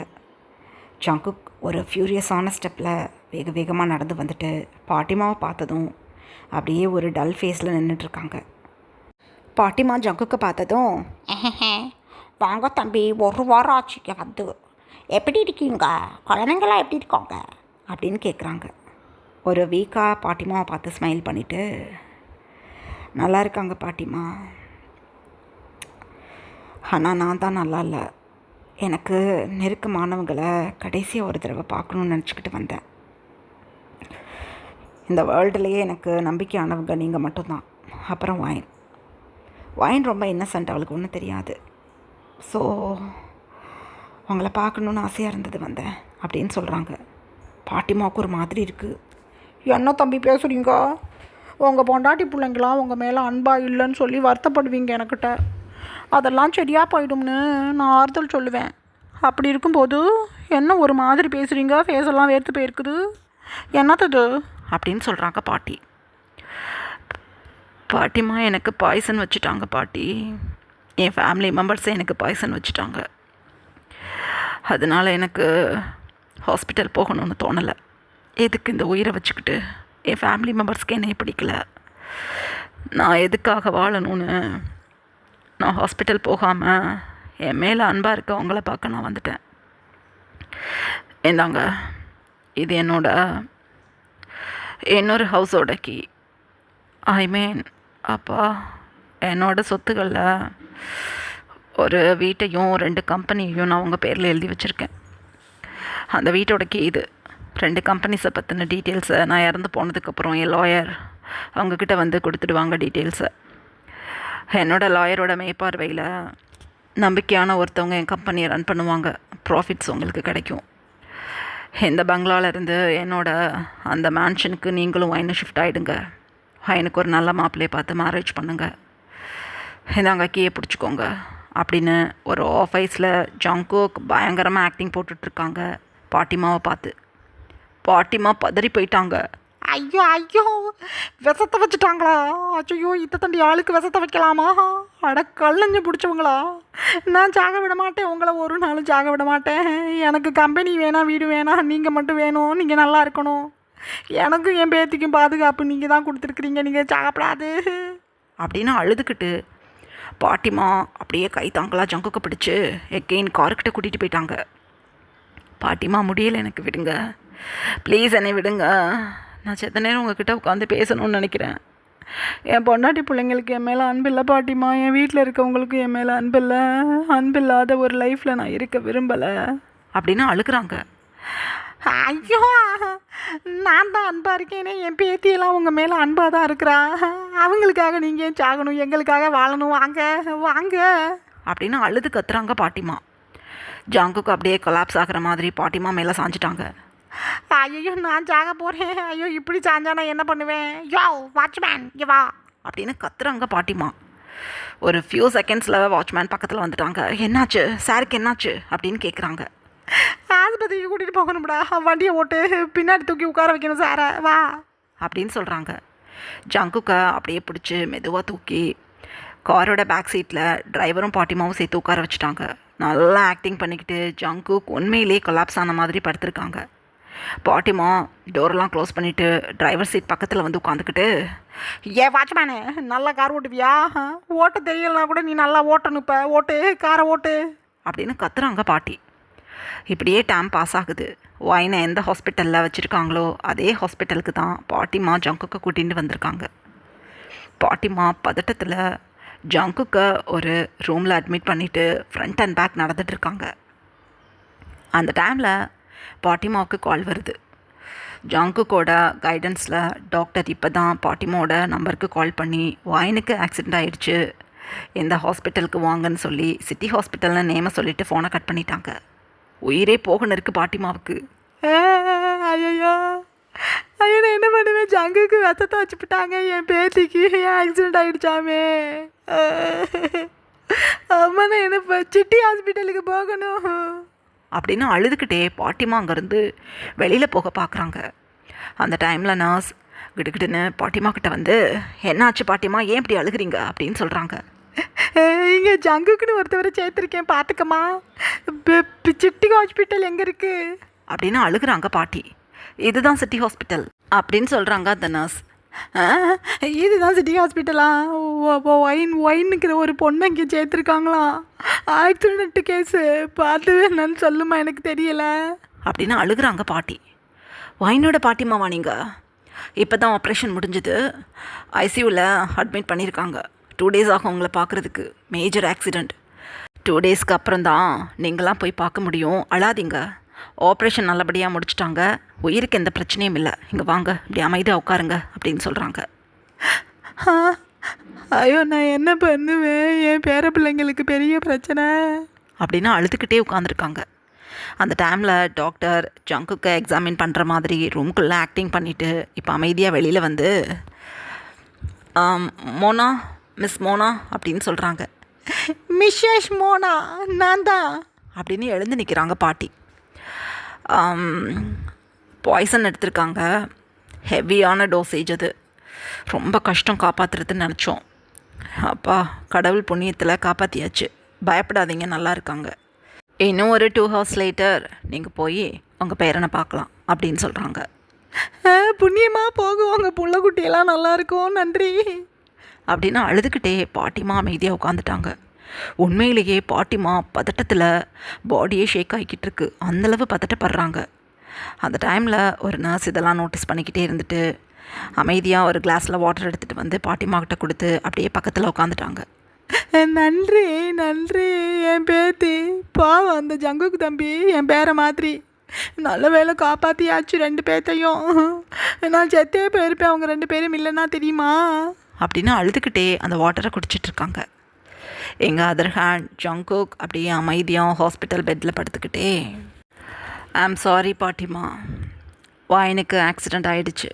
Speaker 1: ஜங்குக் ஒரு ஃப்யூரியஸான ஸ்டெப்பில் வேக வேகமாக நடந்து வந்துட்டு பாட்டிமாவை பார்த்ததும் அப்படியே ஒரு டல் ஃபேஸில் நின்றுட்டுருக்காங்க. பாட்டிமா ஜங்குக்கு பார்த்ததும், வாங்க தம்பி, 1 வாரம் ஆச்சுக்க வந்து, எப்படி இருக்கீங்க, குழந்தைங்களாம் எப்படி இருக்காங்க அப்படின்னு கேட்குறாங்க. ஒரு வீக்காக பாட்டிமாவை பார்த்து ஸ்மைல் பண்ணிவிட்டு, நல்லா இருக்காங்க பாட்டிமா, ஆனால் நான் தான் நல்லா இல்லை. எனக்கு நெருக்கமானவங்களை கடைசியாக ஒரு தடவை பார்க்கணுன்னு நினச்சிக்கிட்டு வந்தேன். இந்த வேர்ல்டுலேயே எனக்கு நம்பிக்கையானவங்க நீங்கள் மட்டும்தான். அப்புறம் வைன் ரொம்ப இன்னசென்ட், அவளுக்கு ஒன்றும் தெரியாது. ஸோ உங்களை பார்க்கணுன்னு ஆசையாக இருந்தது வந்தேன் அப்படின்னு சொல்கிறாங்க. பாட்டிமாவுக்கு ஒரு மாதிரி இருக்குது.
Speaker 2: என்ன தம்பி பேசுகிறீங்க? உங்கள் பொண்டாட்டி பிள்ளைங்களாம் உங்கள் மேலே அன்பாக இல்லைன்னு சொல்லி வருத்தப்படுவீங்க எனக்கிட்ட. அதெல்லாம் சரியாக போயிடும்னு நான் ஆறுதல் சொல்லுவேன். அப்படி இருக்கும்போது என்ன ஒரு மாதிரி பேசுகிறீங்க? ஃபேஸெல்லாம் வேர்த்து போயிருக்குது, என்னது
Speaker 1: அப்படின்னு சொல்கிறாங்க பாட்டி. பாட்டிமா எனக்கு பாய்சன் வச்சுட்டாங்க பாட்டி. என் ஃபேமிலி மெம்பர்ஸே எனக்கு பாய்சன் வச்சுட்டாங்க. அதனால் எனக்கு ஹாஸ்பிட்டல் போகணும்னு தோணலை. எதுக்கு இந்த உயிரை வச்சுக்கிட்டு? என் ஃபேமிலி மெம்பர்ஸ்க்கு என்னைய பிடிக்கல. நான் எதுக்காக வாழணும்னு நான் ஹாஸ்பிட்டல் போகாமல் என் மேலே அன்பாக இருக்க உங்களை பார்க்க நான் வந்துட்டேன். இந்தாங்க, இது என்னோட ஹவுஸோட கீ. அப்பா என்னோட சொத்துக்களில் ஒரு வீட்டையும் 2 கம்பெனியையும் நான் உங்கள் பேரில் எழுதி வச்சுருக்கேன். அந்த வீட்டோட கீ இது. 2 கம்பெனிஸை பற்றின டீட்டெயில்ஸை நான் இறந்து போனதுக்கப்புறம் என் லாயர் அவங்கக்கிட்ட வந்து கொடுத்துடுவாங்க டீட்டெயில்ஸை. என்னோடய லாயரோட மேற்பார்வையில் நம்பிக்கையான ஒருத்தவங்க என் கம்பெனியை ரன் பண்ணுவாங்க. ப்ராஃபிட்ஸ் உங்களுக்கு கிடைக்கும். இந்த பங்களாவிலேருந்து என்னோட அந்த மேன்ஷனுக்கு நீங்களும் வைனை ஷிஃப்ட் ஆகிடுங்க. எனக்கு ஒரு நல்ல மாப்பிள்ளையை பார்த்து மேரேஜ் பண்ணுங்கள். இந்தாங்க கீயை பிடிச்சிக்கோங்க அப்படின்னு ஒரு ஆஃபீஸில் ஜங்குக் பயங்கரமாக ஆக்டிங் போட்டுட்ருக்காங்க பாட்டிமாவை பார்த்து. பாட்டிமா பதறி போயிட்டாங்க.
Speaker 2: ஐயோ ஐயோ, விஷத்தை வச்சுட்டாங்களா? ஐயோ, இத்த தண்டி ஆளுக்கு விஷத்தை வைக்கலாமா? அட கல்லஞ்சு பிடிச்சவங்களா? நான் ஜாக விட மாட்டேன், உங்களை ஒரு நாளும் ஜாக விட மாட்டேன். எனக்கு கம்பெனி வேணாம், வீடு வேணாம், நீங்கள் மட்டும் வேணும், நீங்கள் நல்லா இருக்கணும். எனக்கும் என் பேத்திக்கும் பாதுகாப்பு நீங்கள் தான் கொடுத்துருக்குறீங்க, நீங்கள் ஜாகப்படாது
Speaker 1: அப்படின்னு அழுதுகிட்டு பாட்டிமா அப்படியே கை தாங்களாக ஜங்குக்கு பிடிச்சி எகெயின் காருக்கிட்ட கூட்டிகிட்டு போயிட்டாங்க. பாட்டிமா, முடியலை, எனக்கு விடுங்க ப்ளீஸ், என்னை விடுங்க. நான் செத்த நேரம் உங்ககிட்ட உட்காந்து பேசணும்னு நினைக்கிறேன்.
Speaker 2: என் பொண்டாட்டி பிள்ளைங்களுக்கு என் மேலே அன்பில்லை பாட்டிமா. என் வீட்டில் இருக்கவங்களுக்கு என் மேலே அன்பில்லை. அன்பில்லாத ஒரு லைஃப்பில் நான் இருக்க விரும்பலை
Speaker 1: அப்படின்னு அழுகிறாங்க.
Speaker 2: ஐயோ, நான் தான் அன்பாக இருக்கேனே, என் பேத்தியெல்லாம் உங்கள் மேலே அன்பாக தான் இருக்கிறா. அவங்களுக்காக நீங்கள் ஏன் சாகணும், எங்களுக்காக வாழணும், வாங்க வாங்க
Speaker 1: அப்படின்னு அழுது கத்துறாங்க பாட்டிமா. ஜங்குக்கு அப்படியே கொலாப்ஸ் ஆகிற மாதிரி பாட்டிமா மேலே சாஞ்சிட்டாங்க.
Speaker 2: ஐயோ, நான் ஜாக போகிறேன். ஐயோ, இப்படி சாஞ்சா நான் என்ன பண்ணுவேன்? யோ வாட்ச்மேன், இங்கே வா
Speaker 1: அப்படின்னு கத்துறாங்க பாட்டிமா. ஒரு ஃபியூ செகண்ட்ஸில் வாட்ச்மேன் பக்கத்தில் வந்துட்டாங்க. என்னாச்சு சாருக்கு, என்னாச்சு அப்படின்னு கேட்குறாங்க.
Speaker 2: ஆஸ்பத்திரிக்கு கூட்டிகிட்டு போகணும்டா, வண்டியை ஓட்டு, பின்னாடி தூக்கி உட்கார வைக்கணும் சாரை, வா
Speaker 1: அப்படின்னு சொல்கிறாங்க. ஜங்குக்கை அப்படியே பிடிச்சி மெதுவாக தூக்கி காரோட பேக் சீட்டில் டிரைவரும் பாட்டிமாவும் சேர்த்து உட்கார வச்சுட்டாங்க. நல்லா ஆக்டிங் பண்ணிக்கிட்டு ஜங்குக் உண்மையிலே கொலாப்ஸ் ஆன மாதிரி படுத்திருக்காங்க. பாட்டிமா டோரெல்லாம் க்ளோஸ் பண்ணிவிட்டு டிரைவர் சீட் பக்கத்தில் வந்து உட்காந்துக்கிட்டு,
Speaker 2: ஏ வாட்ச்மேனு, நல்லா கார் ஓட்டுவியா? ஓட்ட தெரியலனா கூட நீ நல்லா ஓட்டணும், இப்போ ஓட்டு, காரை ஓட்டு
Speaker 1: அப்படின்னு கத்துறாங்க பாட்டி. இப்படியே டைம் பாஸ் ஆகுது. வைனை எந்த ஹாஸ்பிட்டலில் வச்சுருக்காங்களோ அதே ஹாஸ்பிட்டலுக்கு தான் பாட்டிமா ஜங்குக்கு கூட்டிகிட்டு வந்திருக்காங்க. பாட்டிமா பதட்டத்தில் ஜங்குக்கை ஒரு ரூமில் அட்மிட் பண்ணிவிட்டு ஃப்ரண்ட் அண்ட் பேக் நடந்துகிட்ருக்காங்க. அந்த டைமில் பாட்டிமாவுக்கு கால் வருது. ஜங்குக்கோட கைடன்ஸில் டாக்டர் இப்போ தான் பாட்டிமாவோட நம்பருக்கு கால் பண்ணி வாயினுக்கு ஆக்சிடெண்ட் ஆகிடுச்சு, எந்த ஹாஸ்பிட்டலுக்கு வாங்கன்னு சொல்லி சிட்டி ஹாஸ்பிட்டல்னு நேமை சொல்லிவிட்டு ஃபோனை கட் பண்ணிட்டாங்க. உயிரே போகணும் இருக்குது பாட்டிமாவுக்கு.
Speaker 2: ஐயோ ஐயோ, நான் என்ன பண்ணுவேன்? ஜங்குக்கு ரத்தத்தை வச்சுப்பிட்டாங்க, என் பேத்திக்கு ஏன் ஆக்சிடெண்ட் ஆகிடுச்சாமே. அம்மா, நான் என்ன சிட்டி ஹாஸ்பிட்டலுக்கு போகணும்
Speaker 1: அப்படின்னு அழுதுகிட்டே பாட்டிமா அங்கேருந்து வெளியில் போக பார்க்குறாங்க. அந்த டைமில் நர்ஸ் கிடுகிடுன்னு பாட்டிமா கிட்ட வந்து, என்னாச்சு பாட்டிமா, ஏன் இப்படி அழுகிறீங்க அப்படின்னு சொல்கிறாங்க.
Speaker 2: இங்கே ஜங்குக்குன்னு ஒருத்தவரை சேர்த்துருக்கேன், பார்த்துக்கம்மா. சிட்டி ஹாஸ்பிட்டல் எங்கே இருக்குது
Speaker 1: அப்படின்னு அழுகிறாங்க பாட்டி. இதுதான் சிட்டி ஹாஸ்பிட்டல் அப்படின்னு சொல்கிறாங்க அந்த நர்ஸ்.
Speaker 2: இதுதான் சிட்டி ஹாஸ்பிட்டலா? ஒயின்னுக்கிற ஒரு பொண்ணை இங்கே சேர்த்துருக்காங்களா? ஆக்சிடென்ட் கேஸு, பார்த்துவே என்னன்னு சொல்லுமா, எனக்கு தெரியலை
Speaker 1: அப்படின்னு அழுகிறாங்க பாட்டி. ஒயினோட பாட்டிமாவா நீங்கள்? இப்போ தான் ஆப்ரேஷன் முடிஞ்சுது, ஐசியூவில் அட்மிட் பண்ணியிருக்காங்க. 2 days ஆகும் உங்களை பார்க்குறதுக்கு. Major accident. 2 daysக்கு அப்புறம் தான் நீங்களாம் போய் பார்க்க முடியும். அழாதீங்க, ஆப்ரேஷன் நல்லபடியாக முடிச்சிட்டாங்க, உயிருக்கு எந்த பிரச்சனையும் இல்லை, இங்கே வாங்க, இப்படி அமைதியாக உட்காருங்க அப்படின்னு சொல்கிறாங்க.
Speaker 2: ஐயோ, நான் என்ன பண்ணுவேன்? என் பேர பிள்ளைங்களுக்கு பெரிய பிரச்சனை
Speaker 1: அப்படின்னு அழுதுகிட்டே உட்காந்துருக்காங்க. அந்த டைமில் டாக்டர் ஜங்குக்கை எக்ஸாமின் பண்ணுற மாதிரி ரூம்குள்ளே ஆக்டிங் பண்ணிவிட்டு இப்போ அமைதியாக வெளியில் வந்து, மோனா, மிஸ் மோனா அப்படின்னு சொல்கிறாங்க.
Speaker 2: மிஸ்ஸஸ் மோனா, நான் தான்
Speaker 1: அப்படின்னு எழுந்து நிற்கிறாங்க பாட்டி. பாய்சன் எடுத்திருக்காங்க, ஹெவியான டோசேஜ். அது ரொம்ப கஷ்டம் காப்பாற்றுறதுன்னு நினச்சோம். அப்பா, கடவுள் புண்ணியத்தில் காப்பாற்றியாச்சு, பயப்படாதீங்க, நல்லா இருக்காங்க. இன்னும் ஒரு 2 hours லேட்டர் நீங்கள் போய் உங்கள் பேரனை பார்க்கலாம் அப்படின்னு சொல்கிறாங்க.
Speaker 2: புண்ணியமாக போகும், உங்கள் புள்ளக்குட்டியெல்லாம் நல்லா இருக்கும், நன்றி
Speaker 1: அப்படின்னு அழுதுகிட்டே பாட்டிமா அமைதியாக உட்காந்துட்டாங்க. உண்மையிலேயே பாட்டிமா பதட்டத்தில் பாடியே ஷேக் ஆகிக்கிட்டு இருக்கு, அந்தளவு பதட்டப்படுறாங்க. அந்த டைமில் ஒரு நர்ஸ் இதெல்லாம் நோட்டீஸ் பண்ணிக்கிட்டே இருந்துட்டு அமைதியாக ஒரு கிளாஸில் வாட்டர் எடுத்துகிட்டு வந்து பாட்டிமா கிட்ட கொடுத்து அப்படியே பக்கத்தில் உட்காந்துட்டாங்க.
Speaker 2: நன்றி நன்றி, என் பேத்தி பாவம், அந்த ஜங்குக்கு தம்பி என் பேரை மாதிரி நல்ல வேலை காப்பாற்றியாச்சு 2 பேர்த்தையும். நான் செத்தே போயிருப்பேன் அவங்க 2 பேரும் இல்லைன்னா, தெரியுமா
Speaker 1: அப்படின்னு அழுதுகிட்டே அந்த வாட்டரை குடிச்சிட்ருக்காங்க. எங்கள் அதர் ஹேண்ட் ஜங்குக் அப்படியே அமைதியாக ஹாஸ்பிட்டல் பெட்டில் படுத்துக்கிட்டே, ஐம் சாரி பாட்டிமா, வாயினுக்கு ஆக்சிடெண்ட் ஆகிடுச்சு.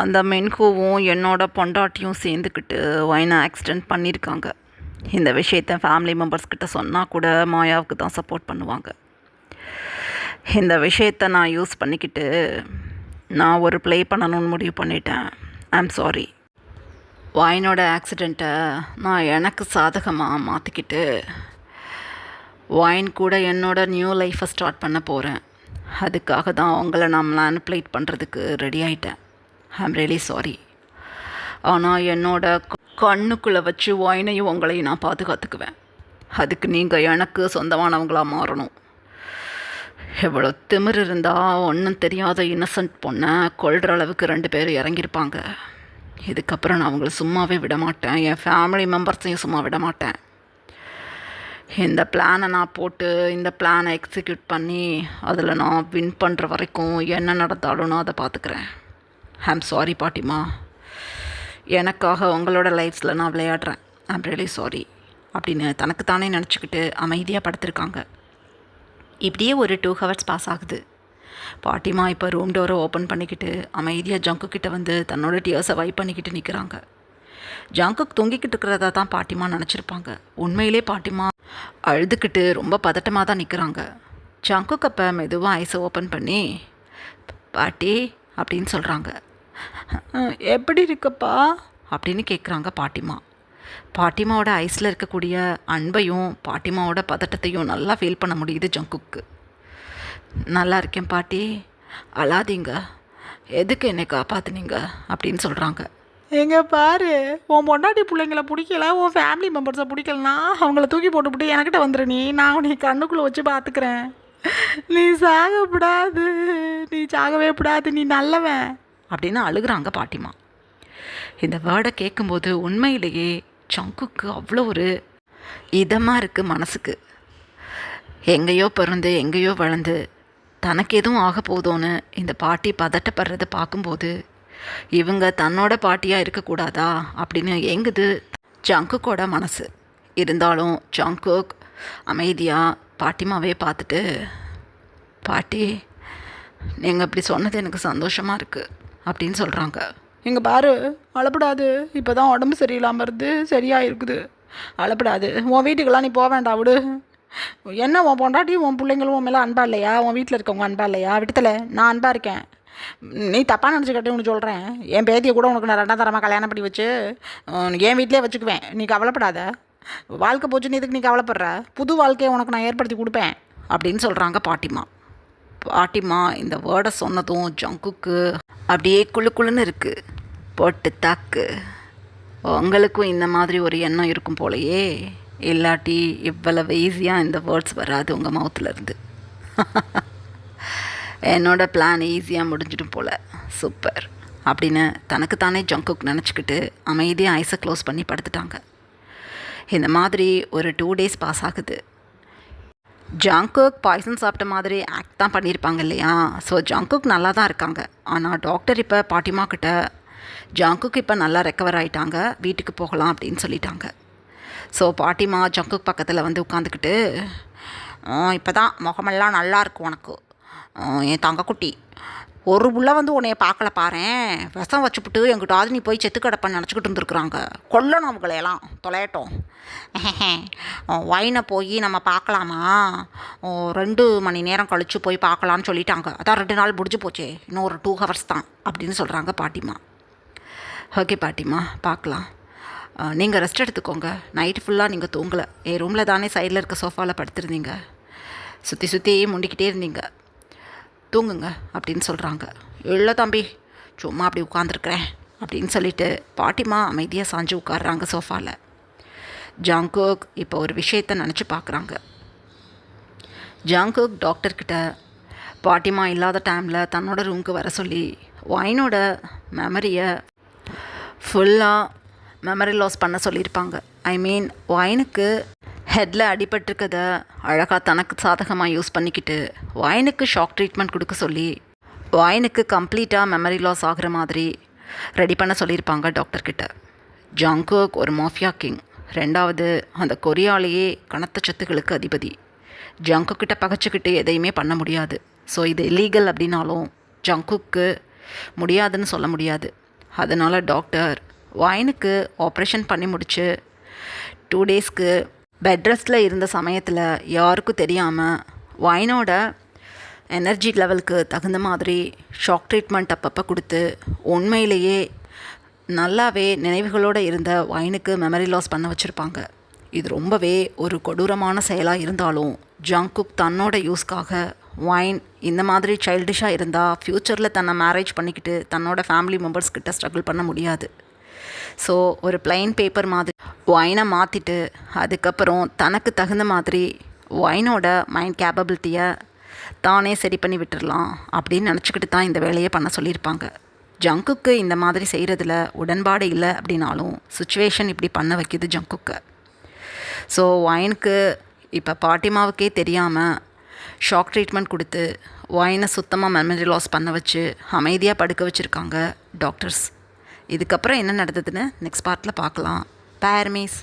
Speaker 1: அந்த மென்கூவும் என்னோட பொண்டாட்டியும் சேர்ந்துக்கிட்டு வாயினை ஆக்சிடெண்ட் பண்ணியிருக்காங்க. இந்த விஷயத்த ஃபேமிலி மெம்பர்ஸ்கிட்ட சொன்னால் கூட மாயாவுக்கு தான் சப்போர்ட் பண்ணுவாங்க. இந்த விஷயத்தை நான் யூஸ் பண்ணிக்கிட்டு நான் ஒரு ப்ளே பண்ணணும்னு முடிவு பண்ணிட்டேன். I'm sorry. வாயினோட ஆக்சிடெண்ட்டை நான் எனக்கு சாதகமாக மாற்றிக்கிட்டு வாயின் கூட என்னோட நியூ லைஃப்பை ஸ்டார்ட் பண்ண போகிறேன். அதுக்காக தான் உங்களை நான் மேனிப்புலேட் பண்ணுறதுக்கு ரெடி ஆகிட்டேன். I'm really sorry. ஆனால் என்னோட கண்ணுக்குள்ளே வச்சு வாயினையும் உங்களையும் நான் பாதுகாத்துக்குவேன். அதுக்கு நீங்கள் எனக்கு சொந்தமானவங்களாக மாறணும். எவ்வளோ திமிர் இருந்தால் ஒன்றும் தெரியாத இன்னசென்ட் பொண்ணை கொல்கிற அளவுக்கு 2 பேர் இறங்கியிருப்பாங்க. இதுக்கப்புறம் நான் அவங்கள சும்மாவே விட மாட்டேன், என் ஃபேமிலி மெம்பர்ஸையும் சும்மா விட மாட்டேன். இந்த பிளானை நான் போட்டு இந்த பிளானை எக்ஸிக்யூட் பண்ணி அதில் நான் வின் பண்ணுற வரைக்கும் என்ன நடந்தாலும் நான் அதை பார்த்துக்கிறேன். ஐம் சாரி பாட்டிமா, எனக்காக உங்களோட லைஃப்ஸில் நான் விளையாடுறேன். ஐம் ரியலி சாரி அப்படின்னு தனக்குத்தானே நினச்சிக்கிட்டு அமைதியாக படுத்திருக்காங்க. இப்படியே ஒரு 2 hours பாஸ் ஆகுது. பாட்டிமா இப்போ ரூம் டோரை ஓப்பன் பண்ணிக்கிட்டு அமைதியாக ஜங்குக்கிட்ட வந்து தன்னோட டியர்ஸை வைப் பண்ணிக்கிட்டு நிற்கிறாங்க. ஜங்குக் தூங்கிக்கிட்டு இருக்கிறதா தான் பாட்டிமா நினச்சிருப்பாங்க. உண்மையிலே பாட்டிமா அழுதுகிட்டு ரொம்ப பதட்டமாக தான் நிற்கிறாங்க. ஜங்குக் அப்போ மெதுவாக ஐஸை ஓப்பன் பண்ணி, பாட்டி அப்படின்னு சொல்கிறாங்க.
Speaker 2: எப்படி இருக்குப்பா
Speaker 1: அப்படின்னு கேட்குறாங்க பாட்டிமா. பாட்டிமாவோட ஐஸில் இருக்கக்கூடிய அன்பையும் பாட்டிமாவோட பதட்டத்தையும் நல்லா ஃபீல் பண்ண முடியுது ஜங்குக்கு. நல்லா இருக்கேன் பாட்டி, அழாதீங்க, எதுக்கு என்னை காப்பாற்றுனீங்க அப்படின்னு சொல்கிறாங்க.
Speaker 2: எங்க பாரு, உன் பொண்டாட்டி பிள்ளைங்களை பிடிக்கல, உன் ஃபேமிலி மெம்பர்ஸை பிடிக்கலனா அவங்கள தூக்கி போட்டுவிட்டு என்கிட்ட வந்துடு, நான் உன்னை கண்ணுக்குள்ளே வச்சு பார்த்துக்கிறேன். நீ சாகப்படாது, நீ சாகவே கூடாது, நீ நல்லவன்
Speaker 1: அப்படின்னு அழுகிறாங்க பாட்டிமா. இந்த வேர்டை கேட்கும்போது உண்மையிலேயே ஜங்குக்கு அவ்வளோ ஒரு இதமாக இருக்குது மனசுக்கு. எங்கேயோ பிறந்து எங்கேயோ வளர்ந்து தனக்கு எதுவும் ஆக போதோன்னு இந்த பாட்டி பதட்டப்படுறதை பார்க்கும்போது இவங்க தன்னோட பாட்டியாக இருக்கக்கூடாதா அப்படின்னு ஏங்குது ஜங்குக்கோட மனசு. இருந்தாலும் ஜங்குக் அமைதியாக பாட்டிமாவே பார்த்துட்டு, பாட்டி நீங்கள் இப்படி சொன்னது எனக்கு சந்தோஷமாக இருக்குது அப்படின்னு சொல்கிறாங்க.
Speaker 2: இங்கே பாரு, அழப்படாது. இப்போ தான் உடம்பு சரியில்லாமல் இருந்து சரியாக இருக்குது. அழப்படாது. உன் வீட்டுக்கெல்லாம் நீ போக வேண்டாம், விடு. என்ன உன் பொண்டாட்டி உன் பிள்ளைங்களும் உன் மேலே அன்பா இல்லையா? உன் வீட்டில் இருக்கவங்க அன்பா இல்லையா? விட்டத்தில் நான் அன்பாக இருக்கேன். நீ தப்பாக நினச்சிக்கிட்டே உனக்கு சொல்கிறேன். என் பேத்தியை கூட உனக்கு நான் 2ஆம் தரமாக கல்யாணம் பண்ணி வச்சு என் வீட்டிலே வச்சுக்குவேன். நீ கவலைப்படாத. வாழ்க்கை போச்சுன்னு இதுக்கு நீ கவலைப்படுற? புது வாழ்க்கையை உனக்கு நான் ஏற்படுத்தி கொடுப்பேன் அப்படின்னு சொல்கிறாங்க பாட்டிமா. பாட்டிமா இந்த வேர்டை சொன்னதும் ஜங்குக்கு அப்படியே குழுக்குழுன்னு இருக்குது. போட்டு தாக்கு, உங்களுக்கும் இந்த மாதிரி ஒரு எண்ணம் இருக்கும் போலையே. இல்லாட்டி இவ்வளவு ஈஸியாக இந்த வேர்ட்ஸ் வராது உங்கள் மவுத்துலேருந்து. என்னோட பிளான் ஈஸியாக முடிஞ்சிடும் போல், சூப்பர் அப்படின்னு தனக்கு தானே ஜங்குக் நினச்சிக்கிட்டு அமைதியாக ஐஸை க்ளோஸ் பண்ணி படுத்துட்டாங்க. இந்த மாதிரி ஒரு 2 days பாஸ் ஆகுது. ஜங்குக் பாய்சன் சாப்பிட்ட மாதிரி ஆக்ட் தான் பண்ணியிருப்பாங்க இல்லையா? ஸோ ஜங்குக் நல்லா தான் இருக்காங்க. ஆனால் டாக்டர் இப்போ பாட்டிமா கிட்ட ஜங்குக் இப்போ நல்லா ரெக்கவர் ஆகிட்டாங்க, வீட்டுக்கு போகலாம் அப்படின்னு சொல்லிட்டாங்க. ஸோ பாட்டிமா ஜங்குக் பக்கத்தில் வந்து உட்காந்துக்கிட்டு, இப்போ தான் முகமெல்லாம் நல்லா இருக்கும் உனக்கு, என் தங்கக்குட்டி. ஒரு புள்ள வந்து உன்னைய பார்க்கல பாரேன், விஷம் வச்சுப்புட்டு எங்கிட்டாவது நீ போய் செத்து கிடப்பன்னு நினச்சிக்கிட்டு இருந்துருக்குறாங்க. கொல்லணும் அவங்களையெல்லாம், தொலையட்டும். வைனை போய் நம்ம பார்க்கலாமா? 2 மணி நேரம் கழித்து போய் பார்க்கலான்னு சொல்லிட்டாங்க. அதான் 2 நாள் முடிஞ்சு போச்சே, இன்னும் ஒரு 2 hours தான் அப்படின்னு சொல்கிறாங்க பாட்டிமா. ஓகே பாட்டிமா, பார்க்கலாம். நீங்கள் ரெஸ்ட் எடுத்துக்கோங்க. நைட்டு ஃபுல்லாக நீங்கள் தூங்கலை. என் ரூமில் தானே சைடில் இருக்க சோஃபாவில் படுத்துருந்தீங்க, சுற்றி முண்டிக்கிட்டே இருந்தீங்க, தூங்குங்க அப்படின்னு சொல்கிறாங்க. இல்லை தம்பி, சும்மா அப்படி உட்காந்துருக்குறேன் அப்படின்னு சொல்லிட்டு பாட்டிமா அமைதியாக சாஞ்சு உட்காடுறாங்க சோஃபாவில். ஜங்குக் இப்போ ஒரு விஷயத்தை நினச்சி பார்க்குறாங்க. ஜங்குக் டாக்டர்கிட்ட பாட்டிமா இல்லாத டைமில் தன்னோட ரூமுக்கு வர சொல்லி வைனோட மெமரியை ஃபுல்லாக மெமரி லாஸ் பண்ண சொல்லியிருப்பாங்க. ஐ மீன் வைனுக்கு ஹெட்டில் அடிபட்டிருக்கதை அழகாக தனக்கு சாதகமாக யூஸ் பண்ணிக்கிட்டு வைனுக்கு ஷாக் ட்ரீட்மெண்ட் கொடுக்க சொல்லி வைனுக்கு கம்ப்ளீட்டாக மெமரி லாஸ் ஆகிற மாதிரி ரெடி பண்ண சொல்லியிருப்பாங்க டாக்டர்கிட்ட. ஜங்குக் ஒரு மாஃபியா கிங், 2வது அந்த கொரியாலேயே கனத்த சொத்துகளுக்கு அதிபதி. ஜங்குக்கிட்ட பகைச்சிக்கிட்டு எதையுமே பண்ண முடியாது. ஸோ இது இல்லீகல் அப்படின்னாலும் ஜங்குக்கு முடியாதுன்னு சொல்ல முடியாது. அதனால் டாக்டர் வைனுக்கு ஆப்ரேஷன் பண்ணி முடித்து 2 daysக்கு பெட் ரெஸ்ட்டில் இருந்த சமயத்தில் யாருக்கும் தெரியாமல் வைனோட எனர்ஜி லெவலுக்கு தகுந்த மாதிரி ஷாக் ட்ரீட்மெண்ட் அப்பப்போ கொடுத்து உண்மையிலேயே நல்லாவே நினைவுகளோடு இருந்த வைனுக்கு மெமரி லாஸ் பண்ண வச்சுருப்பாங்க. இது ரொம்பவே ஒரு கொடூரமான செயலாக இருந்தாலும் ஜங்குக் தன்னோட யூஸ்க்காக வைன் இந்த மாதிரி சைல்டிஷாக இருந்தால் ஃப்யூச்சரில் தன்னை மேரேஜ் பண்ணிக்கிட்டு தன்னோட ஃபேமிலி மெம்பர்ஸ் கிட்ட ஸ்ட்ரகிள் பண்ண முடியாது. ஸோ ஒரு பிளைன் பேப்பர் மாதிரி வைனை மாற்றிட்டு அதுக்கப்புறம் தனக்கு தகுந்த மாதிரி வைனோட மைண்ட் கேப்பபிலிட்டியை தானே சரி பண்ணி விட்டுடலாம் அப்படின்னு நினச்சிக்கிட்டு தான் இந்த வேலையை பண்ண சொல்லியிருப்பாங்க. ஜங்குக்கு இந்த மாதிரி செய்கிறதுல உடன்பாடு இல்லை அப்படின்னாலும் சுச்சுவேஷன் இப்படி பண்ண வைக்கிது ஜங்குக்கு. ஸோ வைனுக்கு இப்போ பாட்டிமாவுக்கே தெரியாமல் ஷாக் ட்ரீட்மெண்ட் கொடுத்து வைனை சுத்தமாக மெமரி லாஸ் பண்ண வச்சு அமைதியாக படுக்க வச்சுருக்காங்க டாக்டர்ஸ். இதுக்கப்புறம் என்ன நடந்ததுன்னு நெக்ஸ்ட் பார்ட்டில் பார்க்கலாம். பாய் ஹெர்மீஸ்.